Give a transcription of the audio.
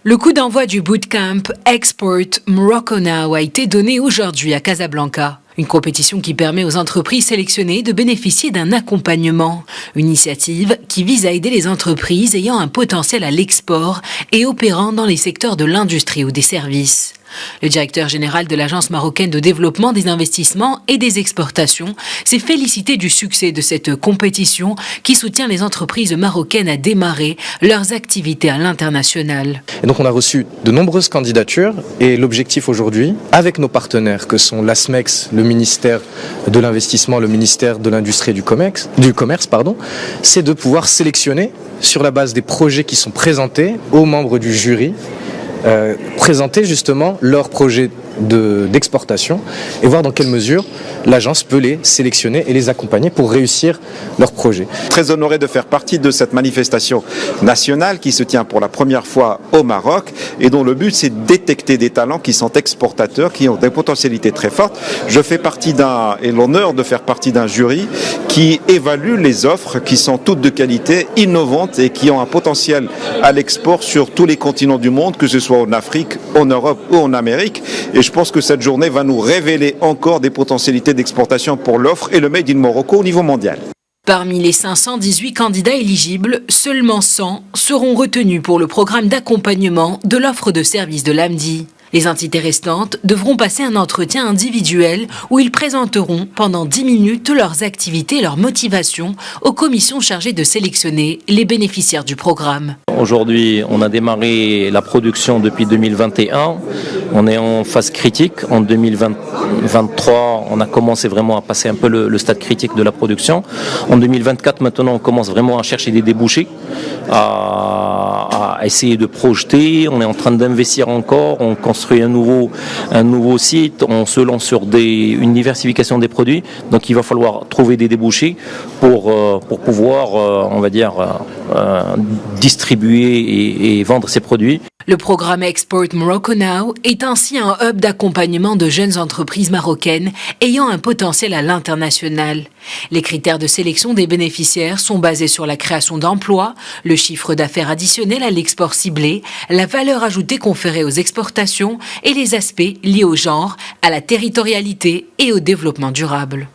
Le coup d'envoi du bootcamp Export Morocco Now a été donné aujourd'hui à Casablanca. Une compétition qui permet aux entreprises sélectionnées de bénéficier d'un accompagnement. Une initiative qui vise à aider les entreprises ayant un potentiel à l'export et opérant dans les secteurs de l'industrie ou des services. Le directeur général de l'Agence marocaine de développement des investissements et des exportations s'est félicité du succès de cette compétition qui soutient les entreprises marocaines à démarrer leurs activités à l'international. Et donc on a reçu de nombreuses candidatures et l'objectif aujourd'hui, avec nos partenaires que sont l'ASMEX, le ministère de l'investissement, le ministère de l'industrie et du commerce, c'est de pouvoir sélectionner sur la base des projets qui sont présentés aux membres du jury, présenter justement leur projet d'exportation et voir dans quelle mesure l'agence peut les sélectionner et les accompagner pour réussir leur projet. Très honoré de faire partie de cette manifestation nationale qui se tient pour la première fois au Maroc et dont le but c'est de détecter des talents qui sont exportateurs, qui ont des potentialités très fortes. Je fais partie et l'honneur de faire partie d'un jury qui évalue les offres qui sont toutes de qualité, innovantes et qui ont un potentiel à l'export sur tous les continents du monde, que ce soit en Afrique, en Europe ou en Amérique. Et je pense que cette journée va nous révéler encore des potentialités d'exportation pour l'offre et le Made in Morocco au niveau mondial. Parmi les 518 candidats éligibles, seulement 100 seront retenus pour le programme d'accompagnement de l'offre de services de l'AMDI. Les entités restantes devront passer un entretien individuel où ils présenteront pendant 10 minutes leurs activités et leurs motivations aux commissions chargées de sélectionner les bénéficiaires du programme. Aujourd'hui, on a démarré la production depuis 2021. On est en phase critique. En 2023, on a commencé vraiment à passer un peu le stade critique de la production. En 2024, maintenant, on commence vraiment à chercher des débouchés, à essayer de projeter. On est en train d'investir encore. On construit un nouveau site. On se lance sur une diversification des produits. Donc, il va falloir trouver des débouchés pour pouvoir, on va dire, distribuer et vendre ces produits. Le programme Export Morocco Now est ainsi un hub d'accompagnement de jeunes entreprises marocaines ayant un potentiel à l'international. Les critères de sélection des bénéficiaires sont basés sur la création d'emplois, le chiffre d'affaires additionnel à l'export ciblé, la valeur ajoutée conférée aux exportations et les aspects liés au genre, à la territorialité et au développement durable.